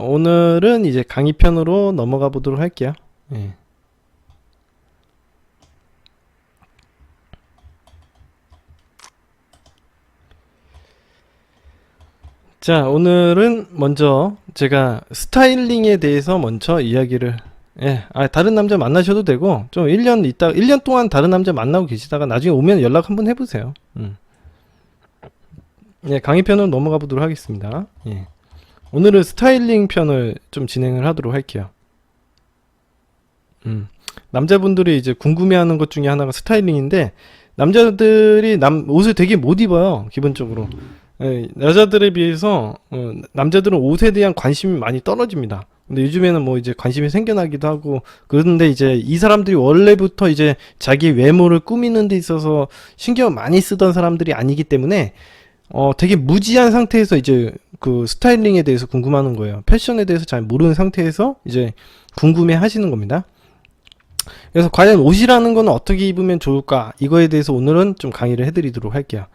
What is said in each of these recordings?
오늘은 이제 강의편으로 넘어가 보도록 할게요. 예. 자, 오늘은 먼저 제가 스타일링에 대해서 먼저 이야기를, 다른 남자 만나셔도 되고, 좀 1년 동안 다른 남자 만나고 계시다가 나중에 오면 연락 한번 해보세요. 강의편으로 넘어가 보도록 하겠습니다. 오늘은 스타일링 편을 좀 진행을 하도록 할게요. 남자분들이 이제 궁금해하는 것 중에 하나가 스타일링인데, 남자들이 옷을 되게 못 입어요, 기본적으로. 여자들에 비해서 남자들은 옷에 대한 관심이 많이 떨어집니다. 근데 요즘에는 뭐 이제 관심이 생겨나기도 하고, 그런데 이제 이 사람들이 원래부터 이제 자기 외모를 꾸미는 데 있어서 신경을 많이 쓰던 사람들이 아니기 때문에 되게 무지한 상태에서 이제 그 스타일링에 대해서 궁금하는 거예요. 패션에 대해서 잘 모르는 상태에서 이제 궁금해 하시는 겁니다. 그래서 과연 옷이라는 건 어떻게 입으면 좋을까, 이거에 대해서 오늘은 좀 강의를 해드리도록 할게요.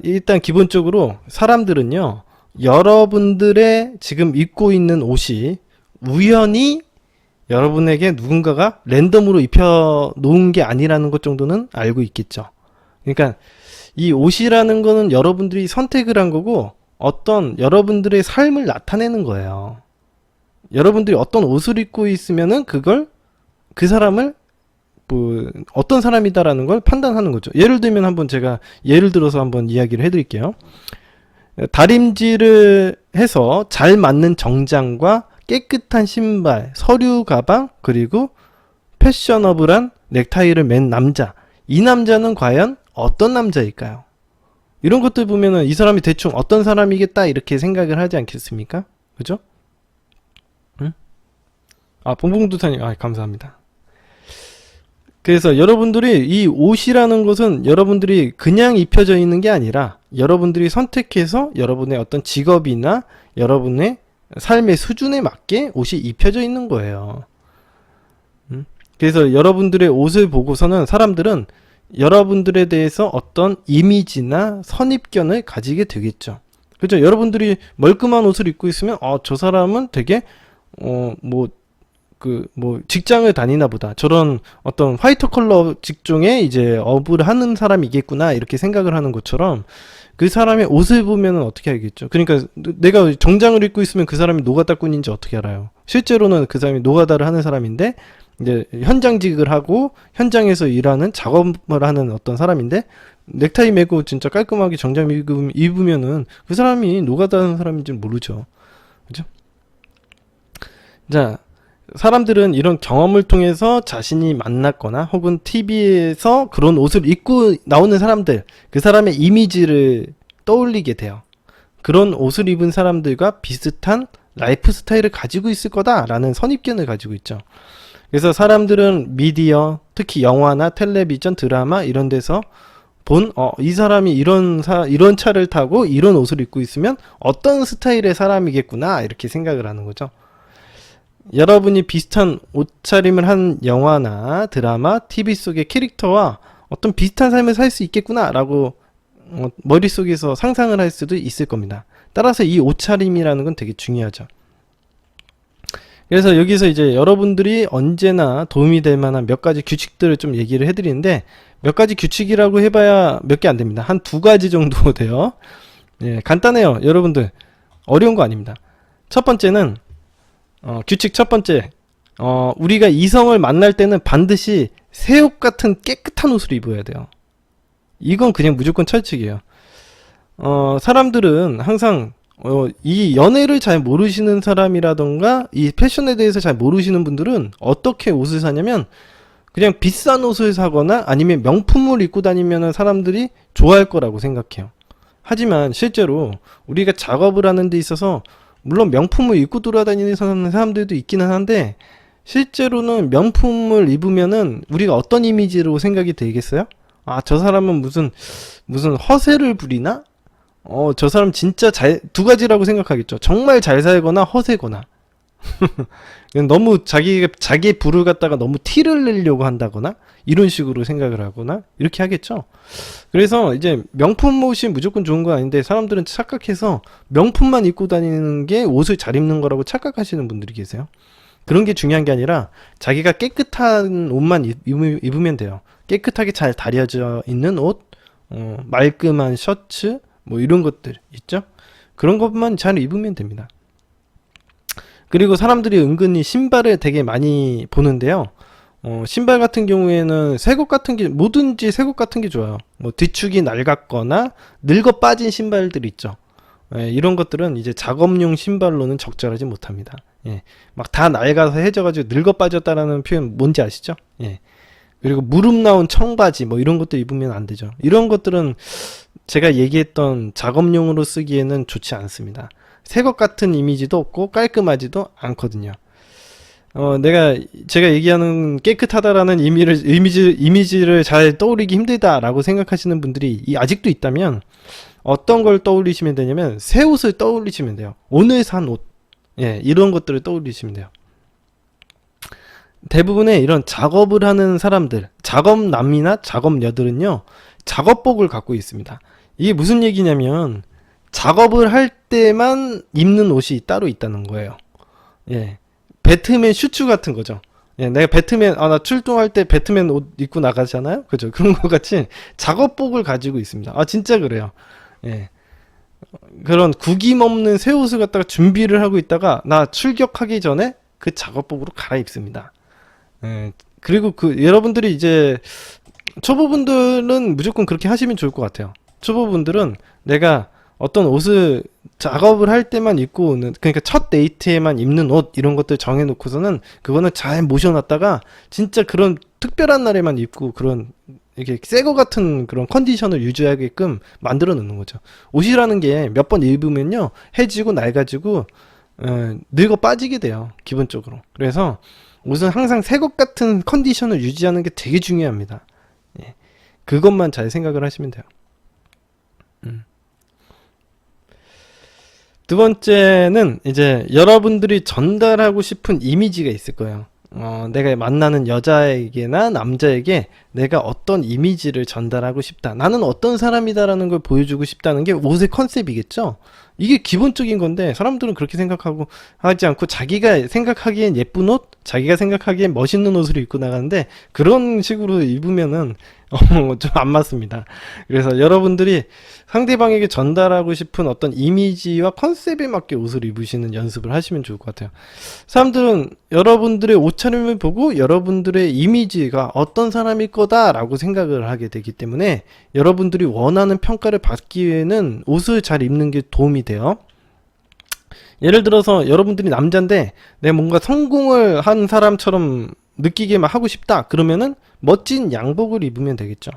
일단 기본적으로 사람들은요, 여러분들의 지금 입고 있는 옷이 우연히 여러분에게 누군가가 랜덤으로 입혀 놓은 게 아니라는 것 정도는 알고 있겠죠. 그러니까 이 옷이라는 거는 여러분들이 선택을 한 거고, 어떤 여러분들의 삶을 나타내는 거예요. 여러분들이 어떤 옷을 입고 있으면은 그 사람을 어떤 사람이다라는 걸 판단하는 거죠. 예를 들면 예를 들어서 한번 이야기를 해드릴게요. 다림질을 해서 잘 맞는 정장과 깨끗한 신발, 서류 가방, 그리고 패셔너블한 넥타이를 맨 남자. 이 남자는 과연 어떤 남자일까요? 이런 것들 보면은 이 사람이 대충 어떤 사람이겠다 이렇게 생각을 하지 않겠습니까? 그죠? 응? 봉봉두타님, 감사합니다. 그래서 여러분들이 이 옷이라는 것은 여러분들이 그냥 입혀져 있는 게 아니라 여러분들이 선택해서 여러분의 어떤 직업이나 여러분의 삶의 수준에 맞게 옷이 입혀져 있는 거예요. 그래서 여러분들의 옷을 보고서는 사람들은 여러분들에 대해서 어떤 이미지나 선입견을 가지게 되겠죠. 그죠? 여러분들이 멀끔한 옷을 입고 있으면 저 사람은 되게 직장을 다니나 보다, 저런 어떤 화이트 컬러 직종에 이제 업을 하는 사람이겠구나, 이렇게 생각을 하는 것처럼 그 사람의 옷을 보면은 어떻게 알겠죠. 그러니까 내가 정장을 입고 있으면 그 사람이 노가다꾼인지 어떻게 알아요. 실제로는 그 사람이 노가다를 하는 사람인데, 이제 현장직을 하고 현장에서 일하는 작업을 하는 어떤 사람인데, 넥타이 매고 진짜 깔끔하게 정장 입으면은 그 사람이 노가다 하는 사람인지 모르죠. 그죠? 자, 사람들은 이런 경험을 통해서 자신이 만났거나 혹은 TV에서 그런 옷을 입고 나오는 사람들, 그 사람의 이미지를 떠올리게 돼요. 그런 옷을 입은 사람들과 비슷한 라이프 스타일을 가지고 있을 거다라는 선입견을 가지고 있죠. 그래서 사람들은 미디어, 특히 영화나 텔레비전, 드라마 이런 데서 이 사람이 이런 차를 타고 이런 옷을 입고 있으면 어떤 스타일의 사람이겠구나, 이렇게 생각을 하는 거죠. 여러분이 비슷한 옷차림을 한 영화나 드라마, TV 속의 캐릭터와 어떤 비슷한 삶을 살 수 있겠구나 라고 머릿속에서 상상을 할 수도 있을 겁니다. 따라서 이 옷차림이라는 건 되게 중요하죠. 그래서 여기서 이제 여러분들이 언제나 도움이 될 만한 몇 가지 규칙들을 좀 얘기를 해드리는데, 몇 가지 규칙이라고 해봐야 몇 개 안 됩니다. 한 2가지 정도 돼요. 간단해요. 여러분들 어려운 거 아닙니다. 첫 번째는 규칙 첫 번째, 우리가 이성을 만날 때는 반드시 새 옷 같은 깨끗한 옷을 입어야 돼요. 이건 그냥 무조건 철칙이에요. 사람들은 항상 이 연애를 잘 모르시는 사람이라던가 이 패션에 대해서 잘 모르시는 분들은 어떻게 옷을 사냐면, 그냥 비싼 옷을 사거나 아니면 명품을 입고 다니면 사람들이 좋아할 거라고 생각해요. 하지만 실제로 우리가 작업을 하는 데 있어서 물론 명품을 입고 돌아다니는 사람들도 있기는 한데, 실제로는 명품을 입으면은 우리가 어떤 이미지로 생각이 되겠어요? 저 사람은 무슨 허세를 부리나? 저 사람 진짜 2가지라고 생각하겠죠. 정말 잘 살거나 허세거나. 너무 자기의 부를 갖다가 너무 티를 내려고 한다거나 이런 식으로 생각을 하거나 이렇게 하겠죠. 그래서 이제 명품 옷이 무조건 좋은 건 아닌데 사람들은 착각해서 명품만 입고 다니는 게 옷을 잘 입는 거라고 착각하시는 분들이 계세요. 그런 게 중요한 게 아니라 자기가 깨끗한 옷만 입으면 돼요. 깨끗하게 잘 다려져 있는 옷, 말끔한 셔츠, 뭐 이런 것들 있죠. 그런 것만 잘 입으면 됩니다. 그리고 사람들이 은근히 신발을 되게 많이 보는데요. 신발 같은 경우에는 새것 같은 게, 뭐든지 새것 같은 게 좋아요. 뭐 뒤축이 낡았거나 늙어 빠진 신발들 있죠. 예, 이런 것들은 이제 작업용 신발로는 적절하지 못합니다. 예, 막 다 낡아서 해져가지고 늙어 빠졌다라는 표현 뭔지 아시죠? 예. 그리고 무릎 나온 청바지 뭐 이런 것도 입으면 안 되죠. 이런 것들은 제가 얘기했던 작업용으로 쓰기에는 좋지 않습니다. 새것 같은 이미지도 없고 깔끔하지도 않거든요. 제가 얘기하는 깨끗하다라는 이미지를 잘 떠올리기 힘들다라고 생각하시는 분들이 아직도 있다면 어떤 걸 떠올리시면 되냐면 새 옷을 떠올리시면 돼요. 오늘 산 옷. 예, 이런 것들을 떠올리시면 돼요. 대부분의 이런 작업을 하는 사람들, 작업남이나 작업녀들은요, 작업복을 갖고 있습니다. 이게 무슨 얘기냐면 작업을 할 때만 입는 옷이 따로 있다는 거예요. 예. 배트맨 슈츠 같은 거죠. 예, 내가 배트맨, 나 출동할 때 배트맨 옷 입고 나가잖아요? 그죠? 그런 것 같이 작업복을 가지고 있습니다. 진짜 그래요. 예. 그런 구김없는 새 옷을 갖다가 준비를 하고 있다가, 나 출격하기 전에 그 작업복으로 갈아입습니다. 예. 그리고 여러분들이 이제, 초보분들은 무조건 그렇게 하시면 좋을 것 같아요. 초보분들은 내가 어떤 옷을 작업을 할 때만 입고 오는, 그러니까 첫 데이트에만 입는 옷 이런 것들 정해놓고서는 그거는 잘 모셔놨다가 진짜 그런 특별한 날에만 입고 그런 이렇게 새거 같은 그런 컨디션을 유지하게끔 만들어 놓는 거죠. 옷이라는 게 몇 번 입으면요 해지고 낡아지고 늙어 빠지게 돼요, 기본적으로. 그래서 옷은 항상 새것 같은 컨디션을 유지하는 게 되게 중요합니다. 예. 그것만 잘 생각을 하시면 돼요. 두 번째는 이제 여러분들이 전달하고 싶은 이미지가 있을 거예요. 내가 만나는 여자에게나 남자에게 내가 어떤 이미지를 전달하고 싶다. 나는 어떤 사람이다라는 걸 보여주고 싶다는 게 옷의 컨셉이겠죠? 이게 기본적인 건데 사람들은 그렇게 생각하고 하지 않고 자기가 생각하기엔 예쁜 옷, 자기가 생각하기엔 멋있는 옷을 입고 나가는데 그런 식으로 입으면은 좀 안 맞습니다. 그래서 여러분들이 상대방에게 전달하고 싶은 어떤 이미지와 컨셉에 맞게 옷을 입으시는 연습을 하시면 좋을 것 같아요. 사람들은 여러분들의 옷차림을 보고 여러분들의 이미지가 어떤 사람일 거다라고 생각을 하게 되기 때문에 여러분들이 원하는 평가를 받기 위해는 옷을 잘 입는 게 도움이 돼요. 예를 들어서 여러분들이 남자인데 내가 뭔가 성공을 한 사람처럼 느끼게만 하고 싶다 그러면은 멋진 양복을 입으면 되겠죠.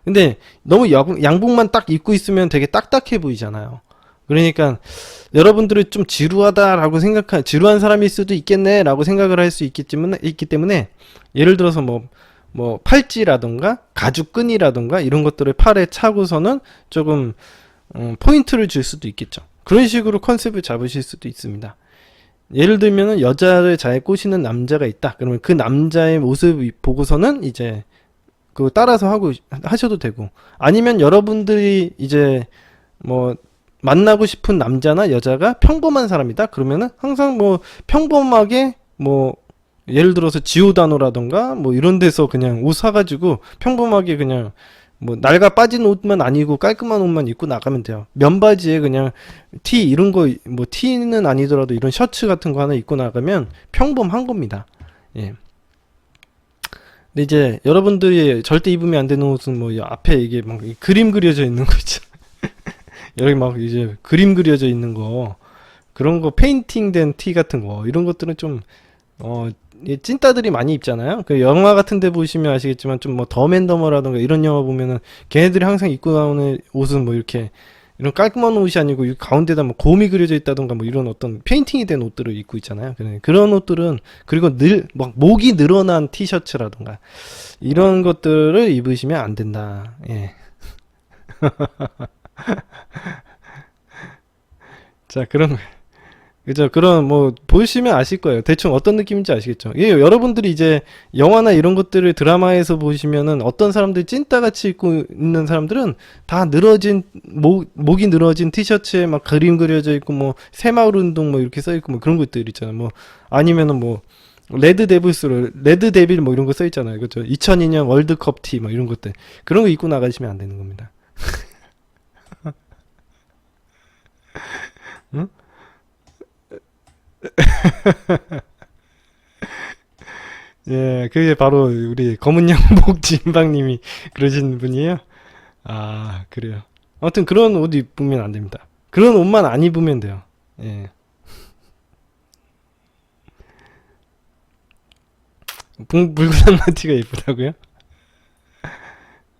근데 너무 양복만 딱 입고 있으면 되게 딱딱해 보이잖아요. 그러니까 여러분들이 좀 지루하다라고 지루한 사람일 수도 있겠네 라고 생각을 할 수 있기 때문에 예를 들어서 뭐 팔찌라던가 가죽끈이라던가 이런 것들을 팔에 차고서는 조금 포인트를 줄 수도 있겠죠. 그런 식으로 컨셉을 잡으실 수도 있습니다. 예를 들면은 여자를 잘 꼬시는 남자가 있다. 그러면 그 남자의 모습을 보고서는 이제 그 따라서 하셔도 되고, 아니면 여러분들이 이제 뭐 만나고 싶은 남자나 여자가 평범한 사람이다. 그러면은 항상 뭐 평범하게 뭐 예를 들어서 지오다노라던가 뭐 이런 데서 그냥 옷 사가지고 평범하게 그냥 뭐 낡아 빠진 옷만 아니고 깔끔한 옷만 입고 나가면 돼요. 면바지에 그냥 티 이런 거 뭐 티는 아니더라도 이런 셔츠 같은 거 하나 입고 나가면 평범한 겁니다. 예. 근데 이제 여러분들이 절대 입으면 안 되는 옷은 뭐 앞에 이게 막 그림 그려져 있는 거 있죠. 여기 막 이제 그림 그려져 있는 거 그런 거 페인팅된 티 같은 거 이런 것들은 좀 찐따들이 많이 입잖아요. 그 영화 같은 데 보시면 아시겠지만 좀 뭐 덤앤더머라던가 이런 영화 보면은 걔네들이 항상 입고 나오는 옷은 뭐 이렇게 이런 깔끔한 옷이 아니고 이 가운데다 뭐 곰이 그려져 있다던가 뭐 이런 어떤 페인팅이 된 옷들을 입고 있잖아요. 그런 옷들은 그리고 막 목이 늘어난 티셔츠라던가 이런 것들을 입으시면 안 된다. 예. 자, 그죠? 그런 뭐 보시면 아실 거예요. 대충 어떤 느낌인지 아시겠죠? 예, 여러분들이 이제 영화나 이런 것들을 드라마에서 보시면은 어떤 사람들 찐따같이 입고 있는 사람들은 다 늘어진 목이 늘어진 티셔츠에 막 그림 그려져 있고 뭐 새마을 운동 뭐 이렇게 써 있고 뭐 그런 것들 있잖아요. 뭐 아니면은 뭐 레드 데빌 뭐 이런 거 써 있잖아요. 그죠? 2002년 월드컵 티 뭐 이런 것들. 그런 거 입고 나가시면 안 되는 겁니다. 응? 예, 그게 바로 우리 검은 양복 진방님이 그러신 분이에요. 아, 그래요. 아무튼 그런 옷 입으면 안 됩니다. 그런 옷만 안 입으면 돼요. 예. 붉은 악마티가 예쁘다고요?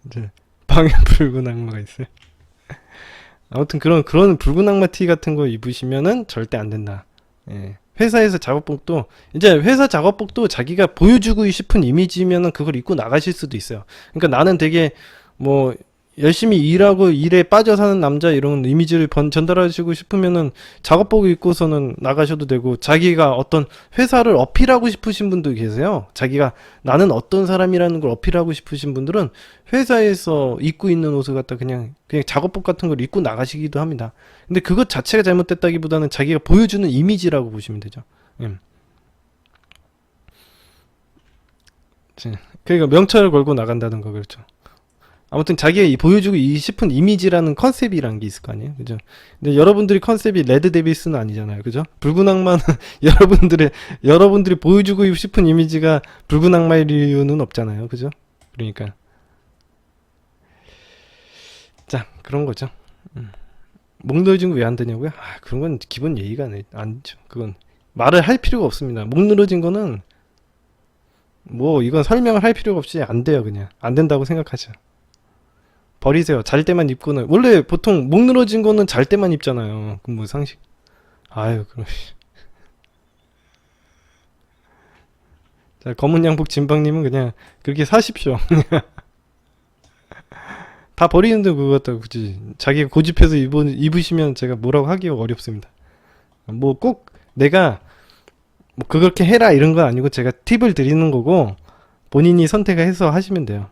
이제 방에 붉은 악마가 있어요. 아무튼 그런 붉은 악마티 같은 거 입으시면은 절대 안 된다. 예. 회사에서 작업복도 이제 회사 작업복도 자기가 보여주고 싶은 이미지면은 그걸 입고 나가실 수도 있어요. 그러니까 나는 되게 뭐 열심히 일하고 일에 빠져 사는 남자 이런 이미지를 전달하시고 싶으면은 작업복 입고서는 나가셔도 되고 자기가 어떤 회사를 어필하고 싶으신 분도 계세요. 자기가 나는 어떤 사람이라는 걸 어필하고 싶으신 분들은 회사에서 입고 있는 옷을 갖다 그냥 작업복 같은 걸 입고 나가시기도 합니다. 근데 그것 자체가 잘못됐다기보다는 자기가 보여주는 이미지라고 보시면 되죠. 예. 그러니까 명찰을 걸고 나간다는 거 그렇죠. 아무튼 자기가 보여주고 싶은 이미지라는 컨셉이라는 게 있을 거 아니에요, 그죠? 근데 여러분들이 컨셉이 레드 데빌스는 아니잖아요, 그죠? 붉은 악마는 여러분들이 보여주고 싶은 이미지가 붉은 악마일 이유는 없잖아요, 그죠? 그러니까 자 그런 거죠. 목 늘어진 거 왜 안 되냐고요? 아 그런 건 기본 예의가 아니죠. 그건 말을 할 필요가 없습니다. 목 늘어진 거는 뭐 이건 설명을 할 필요가 없이 안 돼요, 그냥 안 된다고 생각하죠. 버리세요. 잘 때만 입고는 원래 보통 목 늘어진 거는 잘 때만 입잖아요. 그 뭐 상식. 아유 그럼. 자 검은 양복 진방님은 그냥 그렇게 사십시오. 다 버리는데 그거 갖다 굳이 자기가 고집해서 입으시면 제가 뭐라고 하기가 어렵습니다. 뭐 꼭 내가 뭐 그렇게 해라 이런 건 아니고 제가 팁을 드리는 거고 본인이 선택해서 하시면 돼요.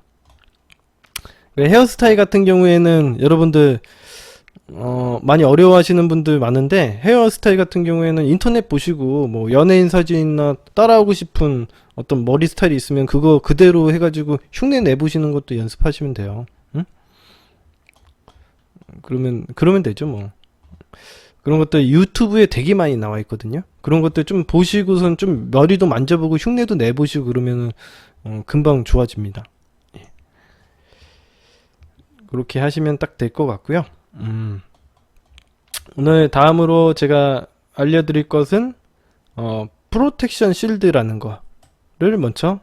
헤어스타일 같은 경우에는 여러분들 많이 어려워하시는 분들 많은데 헤어스타일 같은 경우에는 인터넷 보시고 뭐 연예인 사진이나 따라하고 싶은 어떤 머리 스타일이 있으면 그거 그대로 해가지고 흉내 내보시는 것도 연습하시면 돼요. 응? 그러면 되죠 뭐. 그런 것들 유튜브에 되게 많이 나와 있거든요. 그런 것들 좀 보시고선 좀 머리도 만져보고 흉내도 내보시고 그러면은 금방 좋아집니다. 그렇게 하시면 딱 될 것 같고요. 오늘 다음으로 제가 알려드릴 것은 프로텍션 실드라는 거를 먼저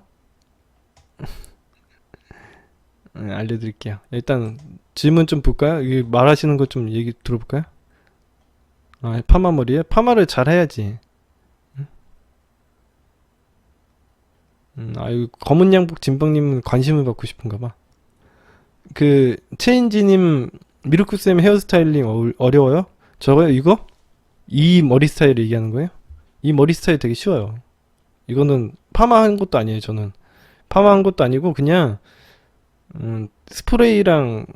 알려드릴게요. 일단 질문 좀 볼까요? 이 말하시는 거 좀 얘기 들어볼까요? 파마 머리에 파마를 잘 해야지. 아유 검은 양복 진방님은 관심을 받고 싶은가 봐. 그 체인지님 미르쿠쌤 헤어스타일링 어려워요? 저거요 이거? 이 머리 스타일 얘기하는 거예요? 이 머리 스타일 되게 쉬워요. 이거는 파마한 것도 아니에요. 저는 파마한 것도 아니고 그냥 스프레이랑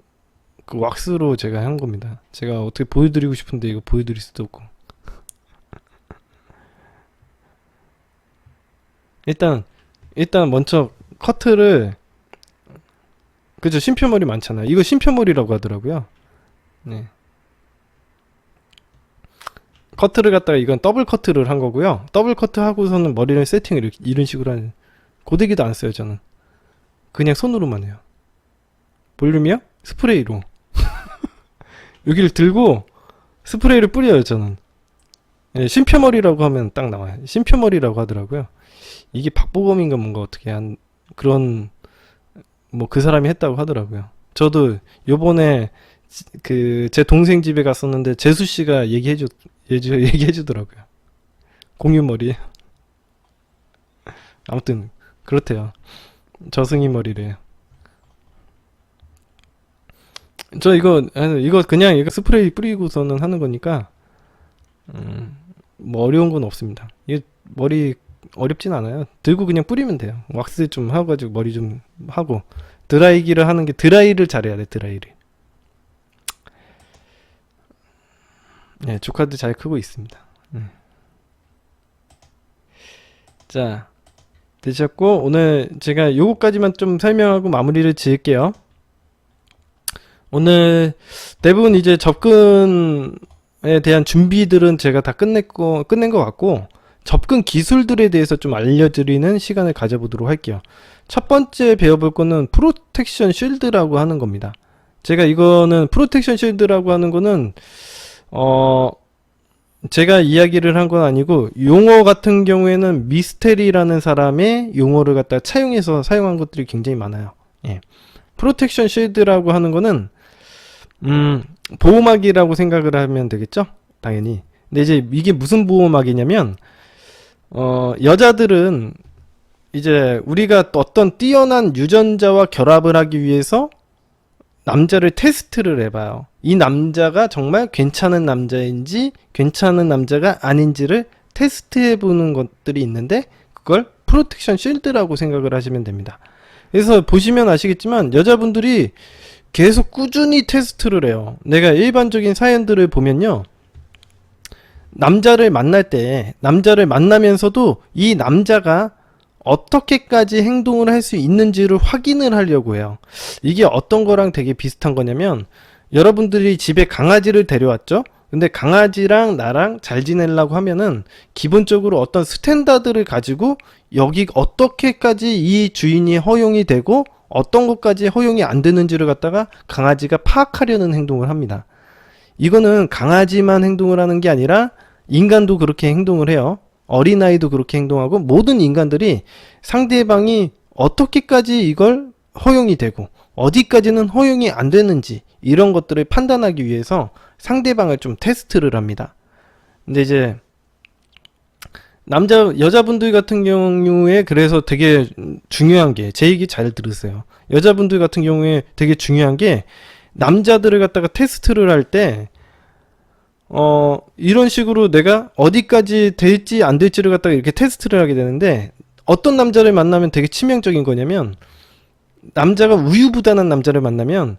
그 왁스로 제가 한 겁니다. 제가 어떻게 보여드리고 싶은데 이거 보여드릴 수도 없고. 일단 먼저 커트를 그죠 심표머리 많잖아요. 이거 심표머리라고 하더라고요. 네. 커트를 갖다가 이건 더블 커트를 한 거고요. 더블 커트 하고서는 머리를 세팅을 이런 식으로 하는 고데기도 안 써요 저는. 그냥 손으로만 해요. 볼륨이요? 스프레이로. 여기를 들고 스프레이를 뿌려요 저는. 예, 심표머리라고 하면 딱 나와요. 심표머리라고 하더라고요. 이게 박보검인가 뭔가 어떻게 한 그런 뭐 그 사람이 했다고 하더라고요. 저도 요번에 그 제 동생 집에 갔었는데 재수 씨가 얘기해 주더라고요. 공유 머리에. 아무튼 그렇대요. 저승이 머리래요. 저 이거 그냥 이거 스프레이 뿌리고서는 하는 거니까 뭐 어려운 건 없습니다. 이게 머리 어렵진 않아요. 들고 그냥 뿌리면 돼요. 왁스 좀 하고 가지고 머리 좀 하고 드라이기를 하는 게 드라이를 잘해야 돼. 드라이를. 네, 조카도 잘 크고 있습니다. 자, 되셨고 오늘 제가 요거까지만 좀 설명하고 마무리를 지을게요. 오늘 대부분 이제 접근에 대한 준비들은 제가 다 끝낸 것 같고 접근 기술들에 대해서 좀 알려드리는 시간을 가져보도록 할게요. 첫 번째 배워볼 거는 프로텍션 쉴드라고 하는 겁니다. 제가 이거는 프로텍션 쉴드라고 하는 거는 제가 이야기를 한 건 아니고 용어 같은 경우에는 미스테리라는 사람의 용어를 갖다 차용해서 사용한 것들이 굉장히 많아요. 예. 프로텍션 쉴드라고 하는 거는 보호막이라고 생각을 하면 되겠죠? 당연히. 근데 이제 이게 무슨 보호막이냐면 여자들은 이제 우리가 어떤 뛰어난 유전자와 결합을 하기 위해서 남자를 테스트를 해봐요. 이 남자가 정말 괜찮은 남자인지 괜찮은 남자가 아닌지를 테스트해보는 것들이 있는데 그걸 프로텍션 쉴드라고 생각을 하시면 됩니다. 그래서 보시면 아시겠지만 여자분들이 계속 꾸준히 테스트를 해요. 내가 일반적인 사연들을 보면요. 남자를 만나면서도 이 남자가 어떻게까지 행동을 할 수 있는지를 확인을 하려고 해요. 이게 어떤 거랑 되게 비슷한 거냐면 여러분들이 집에 강아지를 데려왔죠? 근데 강아지랑 나랑 잘 지내려고 하면은 기본적으로 어떤 스탠다드를 가지고 여기 어떻게까지 이 주인이 허용이 되고 어떤 것까지 허용이 안 되는지를 갖다가 강아지가 파악하려는 행동을 합니다. 이거는 강아지만 행동을 하는 게 아니라 인간도 그렇게 행동을 해요. 어린아이도 그렇게 행동하고 모든 인간들이 상대방이 어떻게까지 이걸 허용이 되고 어디까지는 허용이 안 되는지 이런 것들을 판단하기 위해서 상대방을 좀 테스트를 합니다. 근데 이제 여자분들 같은 경우에 그래서 되게 중요한 게 제 얘기 잘 들으세요. 여자분들 같은 경우에 되게 중요한 게 남자들을 갖다가 테스트를 할 때 이런 식으로 내가 어디까지 될지 안 될지를 갖다가 이렇게 테스트를 하게 되는데 어떤 남자를 만나면 되게 치명적인 거냐면 남자가 우유부단한 남자를 만나면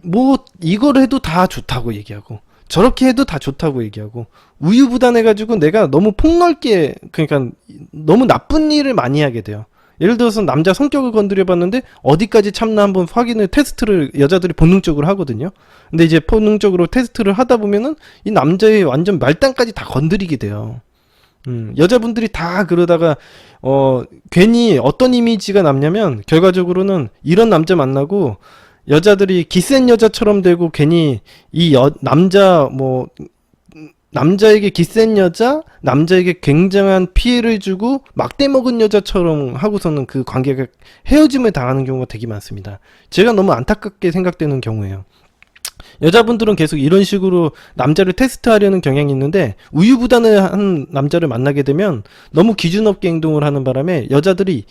뭐 이걸 해도 다 좋다고 얘기하고 저렇게 해도 다 좋다고 얘기하고 우유부단해가지고 내가 너무 폭넓게 그러니까 너무 나쁜 일을 많이 하게 돼요. 예를 들어서 남자 성격을 건드려봤는데 어디까지 참나 한번 테스트를 여자들이 본능적으로 하거든요. 근데 이제 본능적으로 테스트를 하다 보면은 이 남자의 완전 말단까지 다 건드리게 돼요. 여자분들이 다 그러다가 괜히 어떤 이미지가 남냐면 결과적으로는 이런 남자 만나고 여자들이 기센 여자처럼 되고 괜히 남자에게 기센 여자, 남자에게 굉장한 피해를 주고 막대 먹은 여자처럼 하고서는 그 관계가 헤어짐을 당하는 경우가 되게 많습니다. 제가 너무 안타깝게 생각되는 경우예요. 여자분들은 계속 이런 식으로 남자를 테스트하려는 경향이 있는데 우유부단한 남자를 만나게 되면 너무 기준 없게 행동을 하는 바람에 여자들이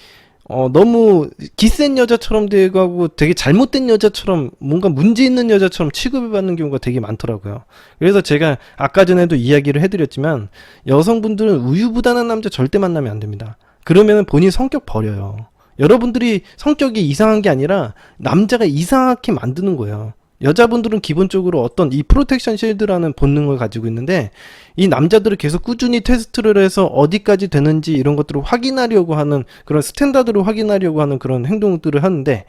너무 기센 여자처럼 되고 되게 잘못된 여자처럼 뭔가 문제 있는 여자처럼 취급을 받는 경우가 되게 많더라고요. 그래서 제가 아까 전에도 이야기를 해드렸지만 여성분들은 우유부단한 남자 절대 만나면 안 됩니다. 그러면 본인 성격 버려요. 여러분들이 성격이 이상한 게 아니라 남자가 이상하게 만드는 거예요. 여자분들은 기본적으로 어떤 이 프로텍션 쉴드라는 본능을 가지고 있는데 이 남자들을 계속 꾸준히 테스트를 해서 어디까지 되는지 이런 것들을 확인하려고 하는 그런 스탠다드를 확인하려고 하는 그런 행동들을 하는데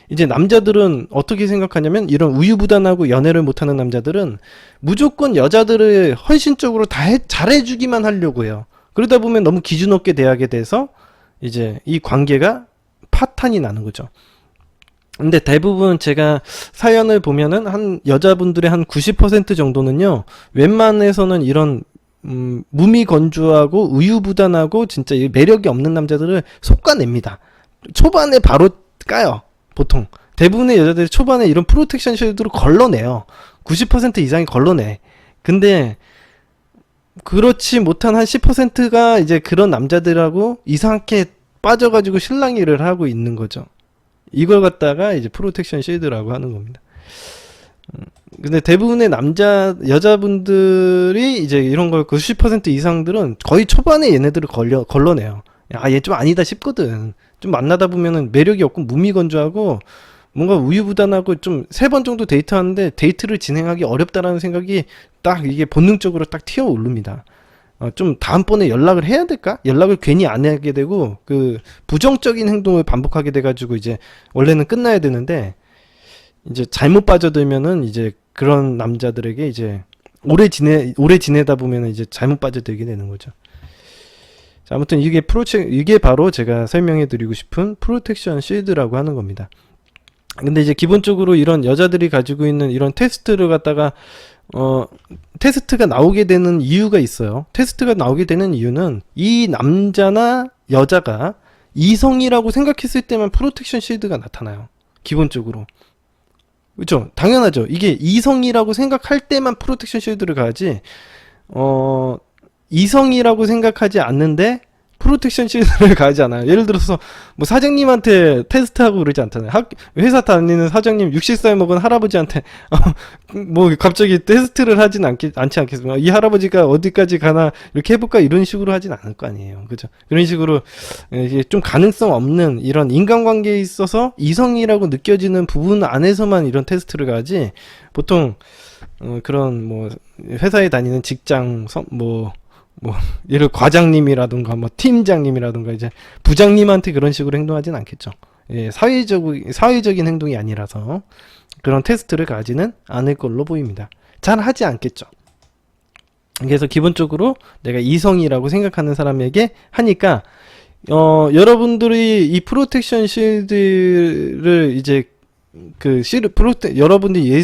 이제 남자들은 어떻게 생각하냐면 이런 우유부단하고 연애를 못하는 남자들은 무조건 여자들을 헌신적으로 다 잘해주기만 하려고 해요. 그러다 보면 너무 기준 없게 대하게 돼서 이제 이 관계가 파탄이 나는 거죠. 근데 대부분 제가 사연을 보면은 한 여자분들의 한 90% 정도는요 웬만해서는 이런 무미건조하고 우유부단하고 진짜 매력이 없는 남자들을 솎아냅니다. 초반에 바로 까요. 보통 대부분의 여자들이 초반에 이런 프로텍션 쉴드로 걸러내요. 90% 이상이 걸러내. 근데 그렇지 못한 한 10%가 이제 그런 남자들하고 이상하게 빠져가지고 실랑이를 하고 있는 거죠. 이걸 갖다가 이제 프로텍션 쉴드라고 하는 겁니다. 근데 대부분의 여자분들이 이제 이런 걸 90% 이상들은 거의 초반에 얘네들을 걸러내요. 아, 얘 좀 아니다 싶거든. 좀 만나다 보면은 매력이 없고 무미건조하고 뭔가 우유부단하고 좀 3번 정도 데이트하는데 데이트를 진행하기 어렵다라는 생각이 딱 이게 본능적으로 딱 튀어 오릅니다. 좀 다음번에 연락을 해야 될까? 연락을 괜히 안 하게 되고 그 부정적인 행동을 반복하게 돼가지고 이제 원래는 끝나야 되는데 이제 잘못 빠져들면은 이제 그런 남자들에게 이제 오래 지내다 보면은 이제 잘못 빠져들게 되는 거죠. 자, 아무튼 이게 바로 제가 설명해 드리고 싶은 프로텍션 쉴드라고 하는 겁니다. 근데 이제 기본적으로 이런 여자들이 가지고 있는 이런 테스트를 갖다가 테스트가 나오게 되는 이유가 있어요. 테스트가 나오게 되는 이유는 이 남자나 여자가 이성이라고 생각했을 때만 프로텍션 쉴드가 나타나요. 기본적으로. 그렇죠? 당연하죠. 이게 이성이라고 생각할 때만 프로텍션 쉴드를 가야지 이성이라고 생각하지 않는데 프로텍션 쉴드를 가지 않아요. 예를 들어서 뭐 사장님한테 테스트하고 그러지 않잖아요. 회사 다니는 사장님 60살 먹은 할아버지한테 뭐 갑자기 테스트를 하진 않지 않겠습니까? 이 할아버지가 어디까지 가나 이렇게 해볼까 이런 식으로 하진 않을 거 아니에요. 그죠? 그런 식으로 이게 좀 가능성 없는 이런 인간관계에 있어서 이성이라고 느껴지는 부분 안에서만 이런 테스트를 가지 보통 그런 뭐 회사에 다니는 직장 예를 과장님이라든가 뭐 팀장님이라든가 이제 부장님한테 그런 식으로 행동하진 않겠죠. 예, 사회적인 행동이 아니라서 그런 테스트를 가지는 않을 걸로 보입니다. 잘 하지 않겠죠. 그래서 기본적으로 내가 이성이라고 생각하는 사람에게 하니까 여러분들이 이 프로텍션 쉴드를 이제 여러분들이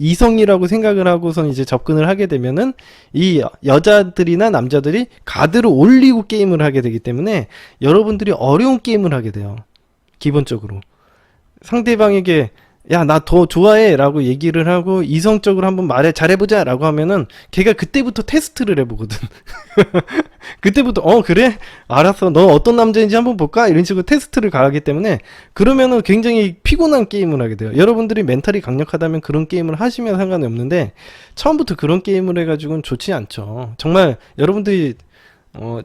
이성이라고 생각을 하고선 이제 접근을 하게 되면은 이 여자들이나 남자들이 가드를 올리고 게임을 하게 되기 때문에 여러분들이 어려운 게임을 하게 돼요. 기본적으로. 상대방에게 야, 나 더 좋아해 라고 얘기를 하고 이성적으로 한번 잘해보자 라고 하면은 걔가 그때부터 테스트를 해보거든. 그때부터 그래? 알았어. 너 어떤 남자인지 한번 볼까? 이런 식으로 테스트를 가하기 때문에 그러면은 굉장히 피곤한 게임을 하게 돼요. 여러분들이 멘탈이 강력하다면 그런 게임을 하시면 상관이 없는데 처음부터 그런 게임을 해가지고는 좋지 않죠. 정말 여러분들이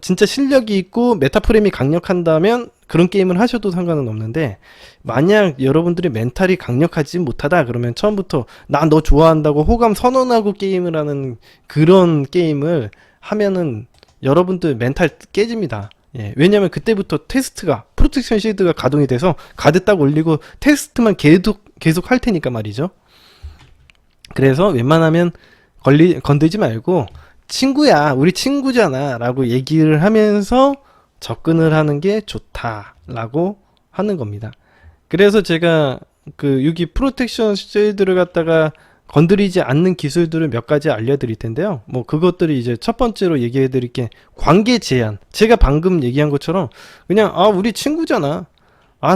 진짜 실력이 있고 메타프레임이 강력한다면 그런 게임을 하셔도 상관은 없는데 만약 여러분들이 멘탈이 강력하지 못하다 그러면 처음부터 나 너 좋아한다고 호감 선언하고 게임을 하는 그런 게임을 하면은 여러분들 멘탈 깨집니다. 예, 왜냐면 그때부터 프로텍션 쉴드가 가동이 돼서 가드 딱 올리고 테스트만 계속 할 테니까 말이죠. 그래서 웬만하면 건들지 말고 친구야, 우리 친구잖아 라고 얘기를 하면서 접근을 하는 게 좋다라고 하는 겁니다. 그래서 제가 여기 프로텍션 쉴드를 갖다가 건드리지 않는 기술들을 몇 가지 알려드릴 텐데요. 뭐 그것들이 이제 첫 번째로 얘기해드릴 게 관계 제한. 제가 방금 얘기한 것처럼 그냥 우리 친구잖아.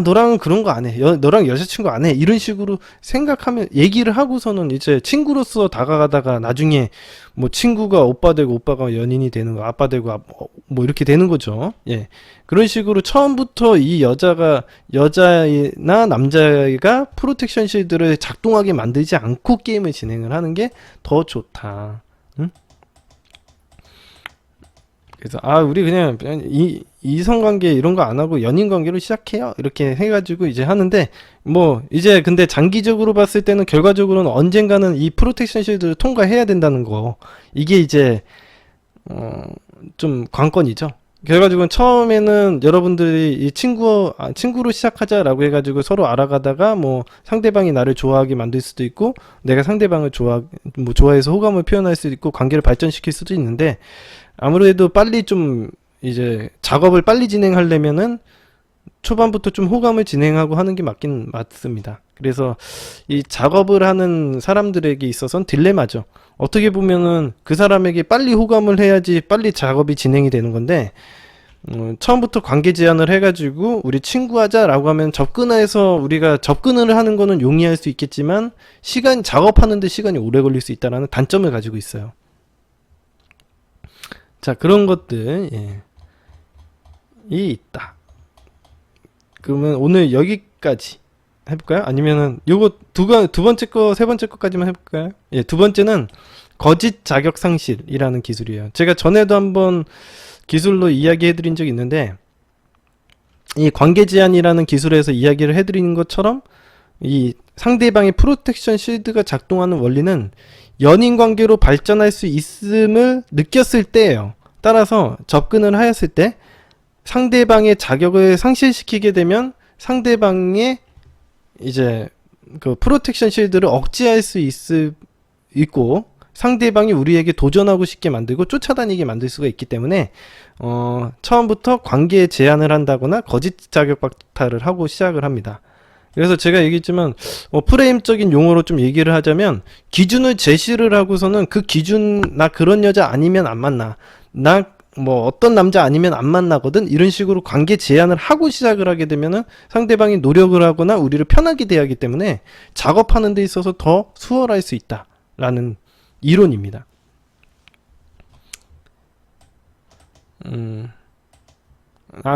너랑은 그런 거 안 해. 너랑 여자친구 안 해. 이런 식으로 생각하면, 얘기를 하고서는 이제 친구로서 다가가다가 나중에 뭐 친구가 오빠 되고 오빠가 연인이 되는 거, 아빠 되고 뭐 이렇게 되는 거죠. 예. 그런 식으로 처음부터 이 여자나 남자가 프로텍션 쉴드를 작동하게 만들지 않고 게임을 진행을 하는 게 더 좋다. 응? 그래서 우리 그냥 이성관계 이런 거 안 하고 연인관계로 시작해요 이렇게 해가지고 이제 하는데 뭐 이제 근데 장기적으로 봤을 때는 결과적으로는 언젠가는 이 프로텍션 쉴드를 통과해야 된다는 거, 이게 이제 좀 관건이죠. 결과적으로는 처음에는 여러분들이 이 친구로 시작하자라고 해가지고 서로 알아가다가 뭐 상대방이 나를 좋아하게 만들 수도 있고 내가 상대방을 좋아해서 호감을 표현할 수도 있고 관계를 발전시킬 수도 있는데, 아무래도 빨리 좀 이제 작업을 빨리 진행하려면은 초반부터 좀 호감을 진행하고 하는 게 맞습니다. 그래서 이 작업을 하는 사람들에게 있어서는 딜레마죠. 어떻게 보면은 그 사람에게 빨리 호감을 해야지 빨리 작업이 진행이 되는 건데, 처음부터 관계 제한을 해가지고 우리 친구하자라고 하면 우리가 접근을 하는 거는 용이할 수 있겠지만 작업하는데 시간이 오래 걸릴 수 있다는 단점을 가지고 있어요. 자, 그런 것들 이 있다. 그러면 오늘 여기까지 해볼까요? 아니면은 요거 두 번째 거, 세 번째 거까지만 해볼까요? 예, 두 번째는 거짓 자격 상실이라는 기술이에요. 제가 전에도 한번 기술로 이야기해드린 적이 있는데, 이 관계 제한이라는 기술에서 이야기를 해드린 것처럼 이 상대방의 프로텍션 실드가 작동하는 원리는 연인 관계로 발전할 수 있음을 느꼈을 때예요. 따라서 접근을 하였을 때 상대방의 자격을 상실시키게 되면 상대방의 이제 그 프로텍션 실드를 억제할 수 있고, 상대방이 우리에게 도전하고 싶게 만들고 쫓아다니게 만들 수가 있기 때문에 처음부터 관계에 제한을 한다거나 거짓 자격 박탈을 하고 시작을 합니다. 그래서 제가 얘기했지만 프레임적인 용어로 좀 얘기를 하자면, 기준을 제시를 하고서는 그 기준, 나 그런 여자 아니면 안 만나, 나 뭐 어떤 남자 아니면 안 만나거든, 이런 식으로 관계 제한을 하고 시작을 하게 되면은 상대방이 노력을 하거나 우리를 편하게 대하기 때문에 작업하는 데 있어서 더 수월할 수 있다라는 이론입니다.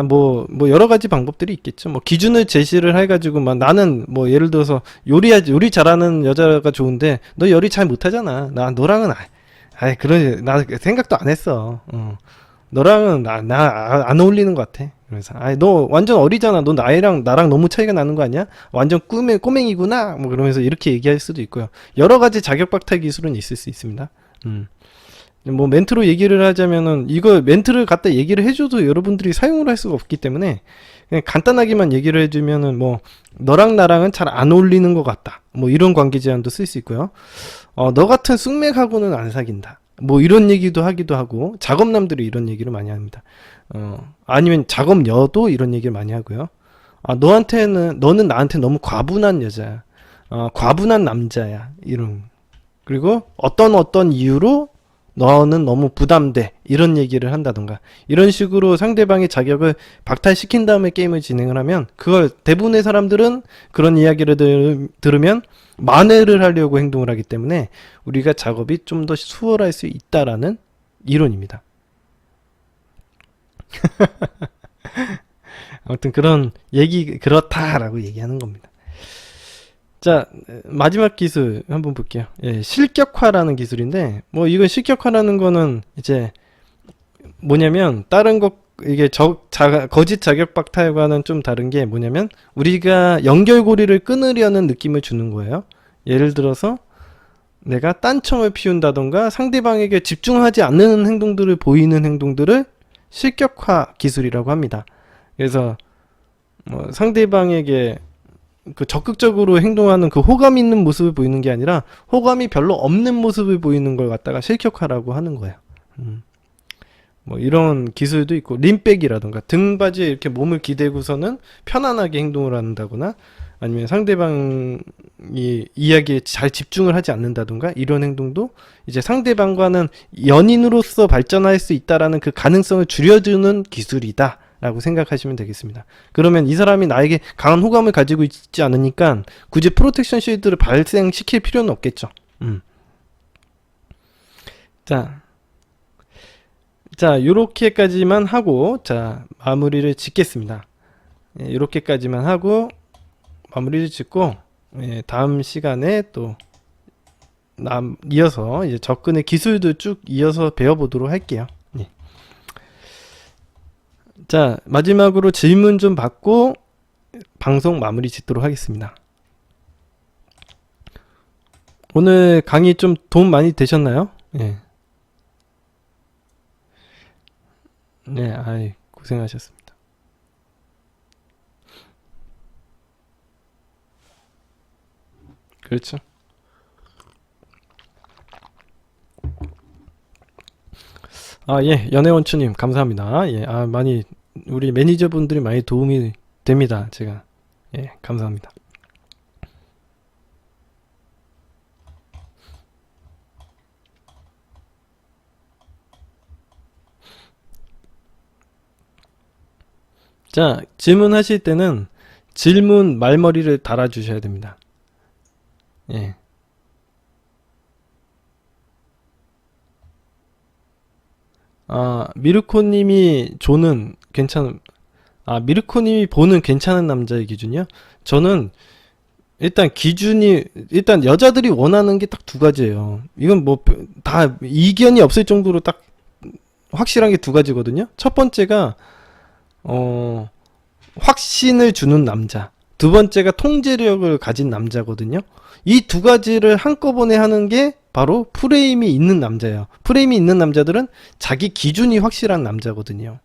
뭐 여러 가지 방법들이 있겠죠. 뭐 기준을 제시를 해가지고 막 나는 뭐 예를 들어서 요리 잘하는 여자가 좋은데 너 요리 잘 못하잖아. 나 너랑은 그런 나 생각도 안 했어. 너랑은 나 안 어울리는 것 같아. 그래서 너 완전 어리잖아. 너 나랑 너무 차이가 나는 거 아니야? 완전 꼬맹이구나. 뭐 그러면서 이렇게 얘기할 수도 있고요. 여러 가지 자격 박탈 기술은 있을 수 있습니다. 뭐 멘트로 얘기를 하자면은, 이거 멘트를 갖다 얘기를 해줘도 여러분들이 사용을 할 수가 없기 때문에 그냥 간단하게만 얘기를 해주면은, 뭐 너랑 나랑은 잘 안 어울리는 것 같다, 뭐 이런 관계 제한도 쓸 수 있고요. 너 같은 쑥맥하고는 안 사귄다, 뭐 이런 얘기도 하기도 하고, 작업남들이 이런 얘기를 많이 합니다. 아니면 작업녀도 이런 얘기를 많이 하고요. 너는 나한테 너무 과분한 여자야, 과분한 남자야, 이런. 그리고 어떤 이유로 너는 너무 부담돼, 이런 얘기를 한다던가, 이런 식으로 상대방의 자격을 박탈시킨 다음에 게임을 진행을 하면, 그걸 대부분의 사람들은 그런 이야기를 들으면 만회를 하려고 행동을 하기 때문에 우리가 작업이 좀 더 수월할 수 있다라는 이론입니다. 아무튼 그렇다라고 얘기하는 겁니다. 자, 마지막 기술 한번 볼게요. 예, 실격화라는 기술인데, 뭐 이건 실격화라는 거는 이제 뭐냐면, 다른 것, 이게 거짓 자격 박탈과는 좀 다른 게 뭐냐면, 우리가 연결고리를 끊으려는 느낌을 주는 거예요. 예를 들어서 내가 딴청을 피운다던가 상대방에게 집중하지 않는 행동들을 보이는 행동들을 실격화 기술이라고 합니다. 그래서 뭐 상대방에게 그 적극적으로 행동하는 그 호감 있는 모습을 보이는 게 아니라 호감이 별로 없는 모습을 보이는 걸 갖다가 실격화라고 하는 거예요. 뭐 이런 기술도 있고, 림백이라던가 등받이에 이렇게 몸을 기대고서는 편안하게 행동을 한다거나, 아니면 상대방이 이야기에 잘 집중을 하지 않는다던가, 이런 행동도 이제 상대방과는 연인으로서 발전할 수 있다라는 그 가능성을 줄여주는 기술이다 라고 생각하시면 되겠습니다. 그러면 이 사람이 나에게 강한 호감을 가지고 있지 않으니까 굳이 프로텍션 쉴드를 발생시킬 필요는 없겠죠. 자, 요렇게까지만 하고, 자, 마무리를 짓겠습니다. 예, 요렇게까지만 하고 마무리를 짓고, 예, 다음 시간에 또 이어서 이제 접근의 기술도 쭉 이어서 배워보도록 할게요. 예. 자, 마지막으로 질문 좀 받고 방송 마무리 짓도록 하겠습니다. 오늘 강의 좀 도움 많이 되셨나요? 예. 네, 고생하셨습니다. 그렇죠. 예, 연애원추님, 감사합니다. 예, 많이, 우리 매니저분들이 많이 도움이 됩니다. 제가. 예, 감사합니다. 자, 질문하실 때는 질문 말머리를 달아주셔야 됩니다. 예. 미르코님이 미르코님이 보는 괜찮은 남자의 기준이요? 저는 일단 기준이, 일단 여자들이 원하는 게 딱 두 가지예요. 이건 뭐 다 이견이 없을 정도로 딱 확실한 게 두 가지거든요. 첫 번째가 어 확신을 주는 남자. 두 번째가 통제력을 가진 남자거든요. 이 두 가지를 한꺼번에 하는 게 바로 프레임이 있는 남자예요. 프레임이 있는 남자들은 자기 기준이 확실한 남자거든요.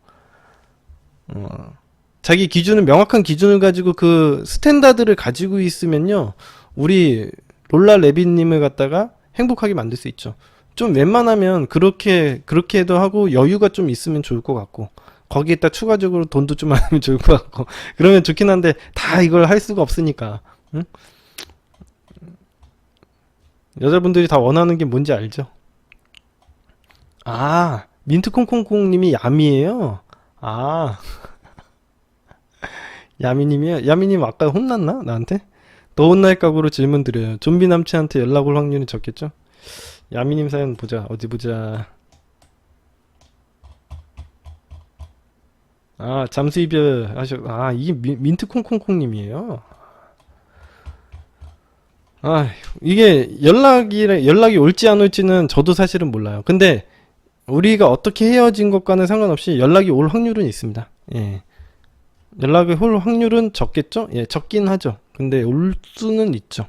자기 기준은, 명확한 기준을 가지고 그 스탠다드를 가지고 있으면요, 우리 롤라 레빈님을 갖다가 행복하게 만들 수 있죠. 좀 웬만하면 그렇게도 하고 여유가 좀 있으면 좋을 것 같고, 거기에다 추가적으로 돈도 좀 많으면 좋을 것 같고, 그러면 좋긴 한데 다 이걸 할 수가 없으니까. 응? 여자분들이 다 원하는 게 뭔지 알죠? 아, 민트콩콩콩님이 야미예요. 아, 야미님이요? 야미님 아까 혼났나? 나한테? 더 혼날 각오로 질문 드려요. 좀비 남친한테 연락 올 확률이 적겠죠? 야미님 사연 보자. 어디 보자. 아, 잠수 이별 이게 민트 콩콩콩님이에요. 아, 이게 연락이 올지 안 올지는 저도 사실은 몰라요. 근데 우리가 어떻게 헤어진 것과는 상관없이 연락이 올 확률은 있습니다. 예. 연락이 올 확률은 적겠죠? 예, 적긴 하죠. 근데 올 수는 있죠.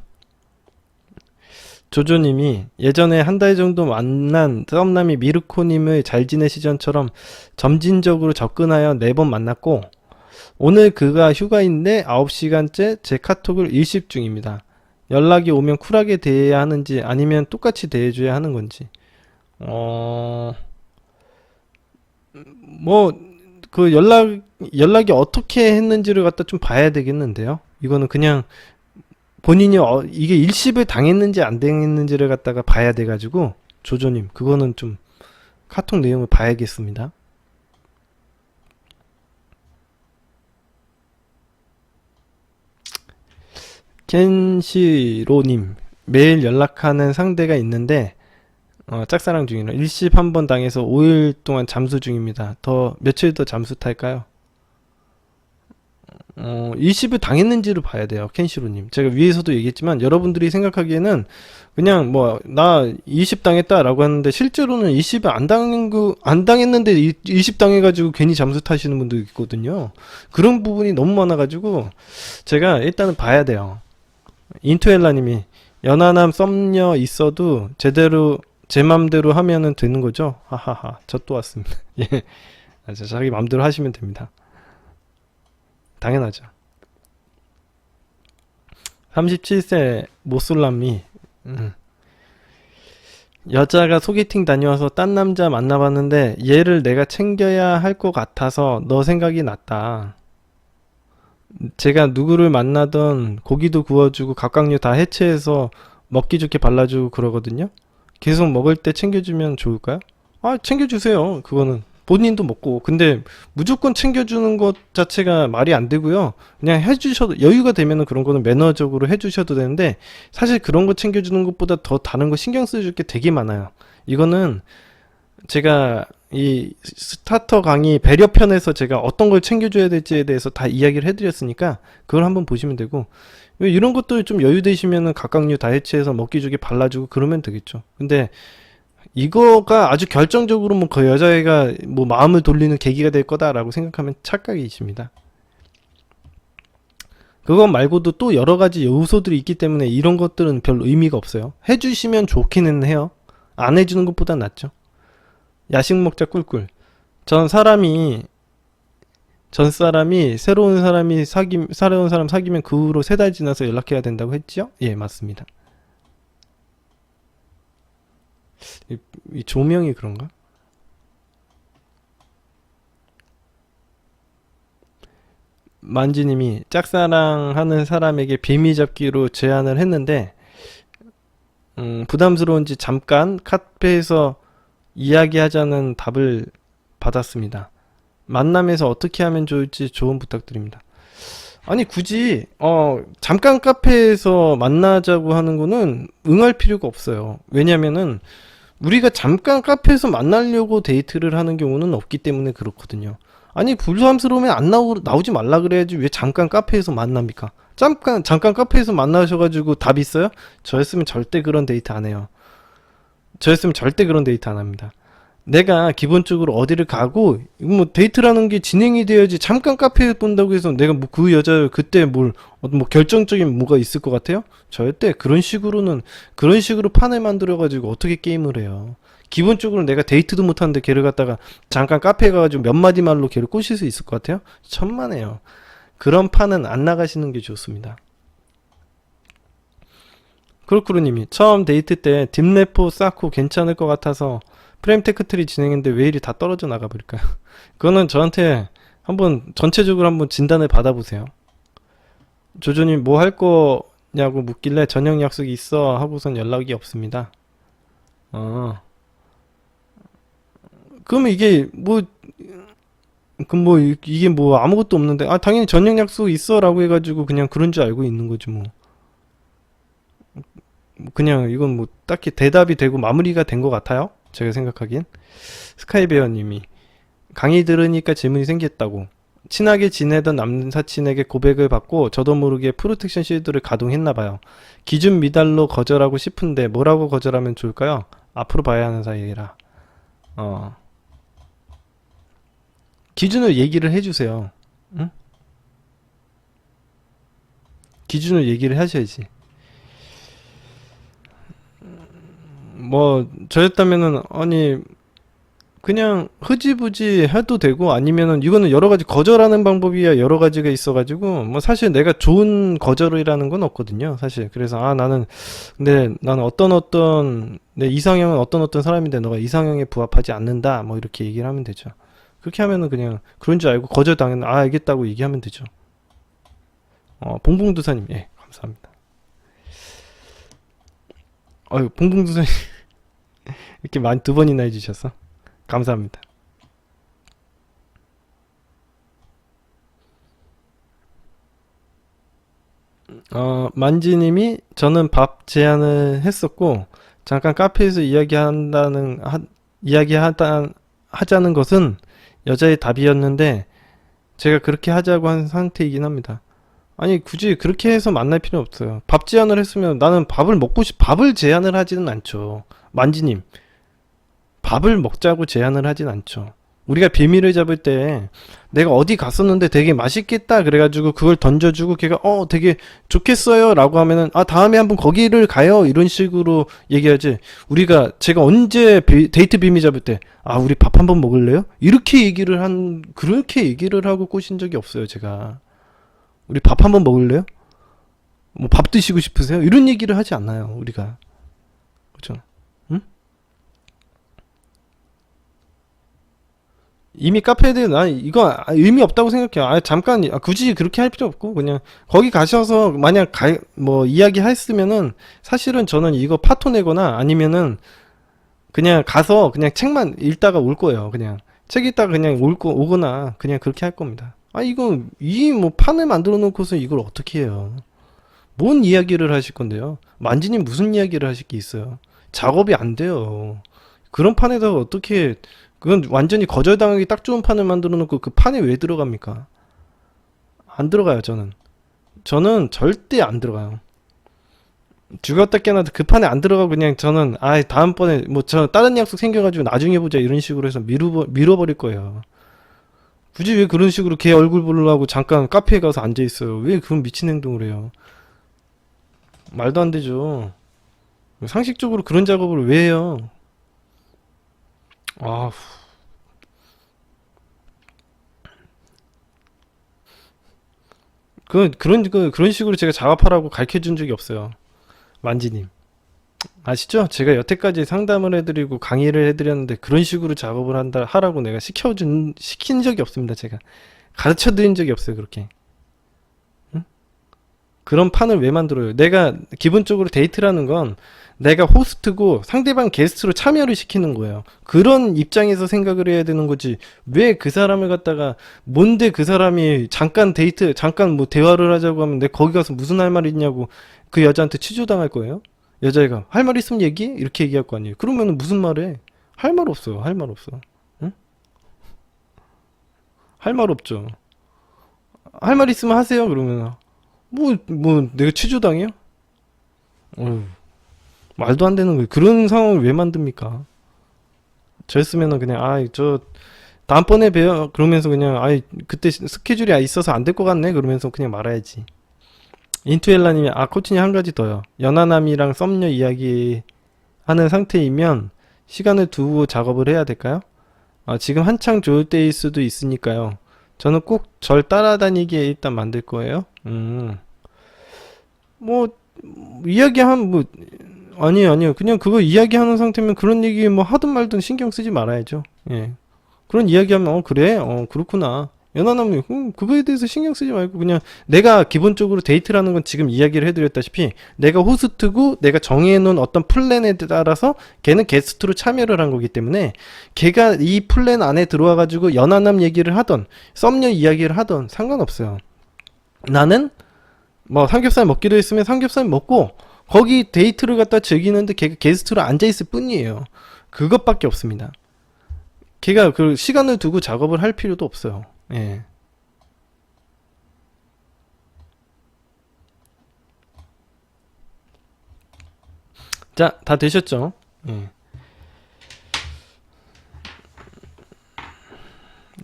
조조님이 예전에 한 달 정도 만난 썸남이 미르코님을 잘 지내시전처럼 점진적으로 접근하여 4번 만났고, 오늘 그가 휴가인데 9시간째 제 카톡을 일십 중입니다. 연락이 오면 쿨하게 대해야 하는지 아니면 똑같이 대해줘야 하는 건지. 뭐 그 연락이 어떻게 했는지를 갖다 좀 봐야 되겠는데요. 이거는 그냥 본인이 이게 일십을 당했는지 안 당했는지를 갖다가 봐야 돼가지고, 조조님 그거는 좀 카톡 내용을 봐야겠습니다. 켄시로님, 매일 연락하는 상대가 있는데 짝사랑 중이라 일십 한 번 당해서 5일 동안 잠수 중입니다. 며칠 더 잠수 탈까요? 일십을 당했는지를 봐야 돼요, 켄시로님. 제가 위에서도 얘기했지만 여러분들이 생각하기에는 그냥 뭐 나 일십 당했다라고 하는데, 실제로는 일십을 안 당했는데 일십 당해가지고 괜히 잠수 타시는 분도 있거든요. 그런 부분이 너무 많아가지고 제가 일단은 봐야 돼요. 인투엘라님이 연하남 썸녀 있어도 제대로 제 맘대로 하면은 되는 거죠? 하하하. 저 또 왔습니다. 예. 자기 맘대로 하시면 됩니다. 당연하죠. 37세 모쏠남이 여자가 소개팅 다녀와서 딴 남자 만나봤는데 얘를 내가 챙겨야 할 것 같아서 너 생각이 났다. 제가 누구를 만나던 고기도 구워주고 갑각류 다 해체해서 먹기 좋게 발라주고 그러거든요. 계속 먹을 때 챙겨주면 좋을까요? 아, 챙겨주세요. 그거는 본인도 먹고. 근데 무조건 챙겨주는 것 자체가 말이 안 되고요. 그냥 해주셔도, 여유가 되면은 그런 거는 매너적으로 해주셔도 되는데, 사실 그런 거 챙겨주는 것보다 더 다른 거 신경 써줄 게 되게 많아요. 이거는 제가 이 스타터 강의 배려편에서 제가 어떤 걸 챙겨줘야 될지에 대해서 다 이야기를 해드렸으니까 그걸 한번 보시면 되고, 이런 것도 좀 여유 되시면은 각각류 다 해체해서 먹기 좋게 발라주고 그러면 되겠죠. 근데 이거가 아주 결정적으로 뭐 그 여자애가 뭐 마음을 돌리는 계기가 될 거다라고 생각하면 착각이십니다. 그것 말고도 또 여러 가지 요소들이 있기 때문에 이런 것들은 별 의미가 없어요. 해주시면 좋기는 해요. 안 해주는 것보다 낫죠. 야식 먹자 꿀꿀. 전 사람이 새로운 사람 사귀면 그 후로 3달 지나서 연락해야 된다고 했죠? 예, 맞습니다. 이 조명이 그런가? 만지님이 짝사랑하는 사람에게 비밀잡기로 제안을 했는데 부담스러운지 잠깐 카페에서 이야기하자는 답을 받았습니다. 만남에서 어떻게 하면 좋을지 조언 부탁드립니다. 아니 굳이 잠깐 카페에서 만나자고 하는 거는 응할 필요가 없어요. 왜냐면은 우리가 잠깐 카페에서 만나려고 데이트를 하는 경우는 없기 때문에 그렇거든요. 아니 부담스러우면 안 나오지 말라 그래야지 왜 잠깐 카페에서 만납니까? 잠깐 카페에서 만나셔가지고 답 있어요? 저였으면 절대 그런 데이트 안 해요. 저였으면 절대 그런 데이트 안 합니다. 내가 기본적으로 어디를 가고 뭐 데이트라는 게 진행이 돼야지. 잠깐 카페에 본다고 해서 내가 뭐 그 여자 그때 뭐 결정적인 뭐가 있을 것 같아요? 절대 그런 식으로 판을 만들어 가지고 어떻게 게임을 해요. 기본적으로 내가 데이트도 못 하는데 걔를 갖다가 잠깐 카페에 가가지고 몇 마디 말로 걔를 꼬실 수 있을 것 같아요? 천만에요. 그런 판은 안 나가시는 게 좋습니다. 크로크루님이 처음 데이트 때 딥레포 쌓고 괜찮을 것 같아서 프레임 테크트리 진행했는데 왜 이리 다 떨어져 나가버릴까요? 그거는 저한테 전체적으로 한번 진단을 받아보세요. 조조님 뭐 할 거냐고 묻길래 저녁 약속이 있어 하고선 연락이 없습니다. 어. 그러면 이게 뭐 아무것도 없는데, 아, 당연히 저녁 약속 있어 라고 해가지고 그냥 그런 줄 알고 있는 거지 뭐. 그냥 이건 뭐 딱히 대답이 되고 마무리가 된 것 같아요. 제가 생각하기엔. 스카이베어님이 강의 들으니까 질문이 생겼다고. 친하게 지내던 남사친에게 고백을 받고 저도 모르게 프로텍션 실드를 가동했나봐요. 기준 미달로 거절하고 싶은데 뭐라고 거절하면 좋을까요? 앞으로 봐야 하는 사이라. 어. 기준을 얘기를 해주세요. 응? 기준을 얘기를 하셔야지. 뭐 저였다면은 아니 그냥 흐지부지 해도 되고, 아니면은 이거는 여러 가지 거절하는 방법이야 여러 가지가 있어가지고 뭐 사실 내가 좋은 거절이라는 건 없거든요 사실. 그래서 근데 나는 내 이상형은 어떤 사람인데 너가 이상형에 부합하지 않는다 뭐 이렇게 얘기를 하면 되죠. 그렇게 하면은 그냥 그런 줄 알고 거절당했는 알겠다고 얘기하면 되죠. 봉봉두사님, 예, 감사합니다. 봉봉두사님 이렇게 많이 두 번이나 해주셔서 감사합니다. 만지님이 저는 밥 제안을 했었고 잠깐 카페에서 하자는 것은 여자의 답이었는데 제가 그렇게 하자고 한 상태이긴 합니다. 아니 굳이 그렇게 해서 만날 필요 없어요. 밥 제안을 했으면 나는 밥을 제안을 하지는 않죠. 만지님, 밥을 먹자고 제안을 하진 않죠. 우리가 비밀을 잡을 때 내가 어디 갔었는데 되게 맛있겠다 그래가지고 그걸 던져주고 걔가 되게 좋겠어요 라고 하면은 다음에 한번 거기를 가요 이런 식으로 얘기하지. 제가 언제 데이트 비밀 잡을 때 우리 밥 한번 먹을래요? 그렇게 얘기를 하고 꼬신 적이 없어요 제가. 우리 밥 한번 먹을래요? 뭐 밥 드시고 싶으세요? 이런 얘기를 하지 않나요 우리가. 그죠? 응? 이미 카페에 나 이거 의미 없다고 생각해요. 잠깐 굳이 그렇게 할 필요 없고 그냥 거기 가셔서 만약 뭐 이야기 했으면은 사실은 저는 이거 파토 내거나 아니면은 그냥 가서 그냥 책만 읽다가 올 거예요. 그냥 책 읽다가 그냥 오거나 그냥 그렇게 할 겁니다. 이거 이 뭐 판을 만들어 놓고서 이걸 어떻게 해요? 뭔 이야기를 하실 건데요? 만지님 무슨 이야기를 하실 게 있어요? 작업이 안 돼요. 그런 판에다가 어떻게 그건 완전히 거절당하기 딱 좋은 판을 만들어 놓고 그 판에 왜 들어갑니까? 안 들어가요, 저는 절대 안 들어가요. 죽었다 깨어나도 그 판에 안 들어가고 그냥 저는 다음번에 뭐 저 다른 약속 생겨가지고 나중에 보자 이런 식으로 해서 밀어버릴 거예요. 굳이 왜 그런 식으로 걔 얼굴 보려고 잠깐 카페에 가서 앉아 있어요? 왜 그런 미친 행동을 해요? 말도 안 되죠. 상식적으로 그런 작업을 왜 해요? 아, 그런 식으로 제가 작업하라고 가르쳐 준 적이 없어요. 만지님. 아시죠? 제가 여태까지 상담을 해드리고 강의를 해드렸는데 그런 식으로 작업을 하라고 내가 시킨 적이 없습니다, 제가. 가르쳐 드린 적이 없어요, 그렇게. 응? 그런 판을 왜 만들어요? 내가, 기본적으로 데이트라는 건 내가 호스트고 상대방 게스트로 참여를 시키는 거예요. 그런 입장에서 생각을 해야 되는 거지. 왜 그 사람을 갖다가, 뭔데 그 사람이 잠깐 뭐 대화를 하자고 하면 내가 거기 가서 무슨 할 말 있냐고 그 여자한테 취조당할 거예요? 여자애가 할 말 있으면 얘기해? 이렇게 얘기할 거 아니에요. 그러면은 무슨 말해? 할 말 없어요. 할 말 없어. 응? 할 말 없죠. 할 말 있으면 하세요. 그러면 뭐 내가 취조당해요? 어휴, 말도 안 되는 거예요. 그런 상황을 왜 만듭니까? 저였으면은 그냥 저 다음번에 봬요 그러면서 그냥 그때 스케줄이 있어서 안 될 것 같네 그러면서 그냥 말아야지. 인투엘라님이 코치님 한 가지 더요. 연하남이랑 썸녀 이야기 하는 상태이면 시간을 두고 작업을 해야 될까요? 지금 한창 좋을 때일 수도 있으니까요. 저는 꼭 절 따라다니게 일단 만들 거예요. 뭐 이야기하면 아니요. 그냥 그거 이야기하는 상태면 그런 얘기 뭐 하든 말든 신경 쓰지 말아야죠. 예. 그런 이야기하면 그래? 그렇구나. 연하남이 그거에 대해서 신경 쓰지 말고 그냥 내가 기본적으로 데이트라는 건 지금 이야기를 해드렸다시피 내가 호스트고 내가 정해놓은 어떤 플랜에 따라서 걔는 게스트로 참여를 한 거기 때문에 걔가 이 플랜 안에 들어와가지고 연하남 얘기를 하던 썸녀 이야기를 하던 상관없어요. 나는 뭐 삼겹살 먹기로 했으면 삼겹살 먹고 거기 데이트를 갖다 즐기는데 걔가 게스트로 앉아있을 뿐이에요. 그것밖에 없습니다. 걔가 그 시간을 두고 작업을 할 필요도 없어요. 예. 자, 다 되셨죠? 예.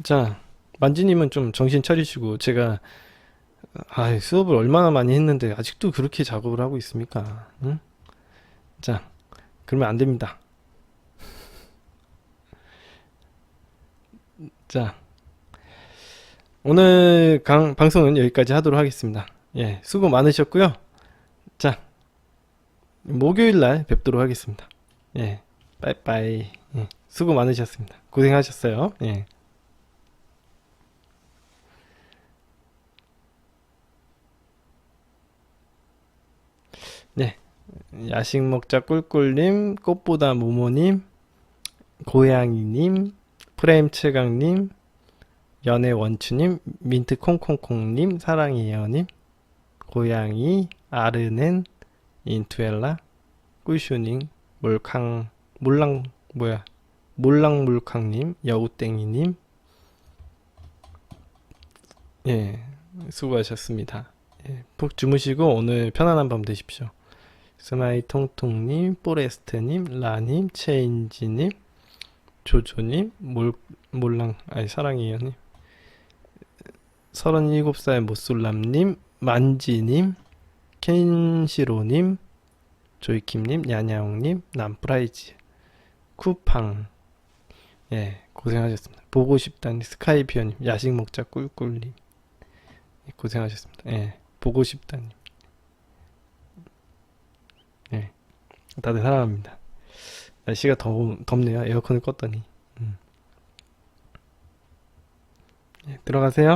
자, 만지님은 좀 정신 차리시고 제가 수업을 얼마나 많이 했는데 아직도 그렇게 작업을 하고 있습니까? 응? 자, 그러면 안 됩니다. 자, 오늘 방송은 여기까지 하도록 하겠습니다. 예, 수고 많으셨고요. 자, 목요일 날 뵙도록 하겠습니다. 예, 빠이빠이. 예, 수고 많으셨습니다. 고생하셨어요. 예. 네, 야식 먹자 꿀꿀님, 꽃보다 모모님, 고양이님, 프레임 최강님, 연애 원추님, 민트 콩콩콩님, 사랑이에요님, 고양이, 아르넨, 인투엘라, 꿀슈닝, 몰랑몰캉님, 여우땡이님, 예, 수고하셨습니다. 예, 푹 주무시고 오늘 편안한 밤 되십시오. 스마이 통통님, 포레스트님, 라님, 체인지님, 조조님, 사랑이에요님, 37살 못솔람님, 만지님, 켄시로님, 조이킴님, 야냐옹님, 남프라이즈, 쿠팡, 예, 고생하셨습니다. 보고 싶다니, 스카이피어님, 야식 먹자 꿀꿀님, 예, 고생하셨습니다. 예, 보고 싶다님, 예, 다들 사랑합니다. 날씨가 덥네요. 에어컨을 껐더니. 예, 들어가세요.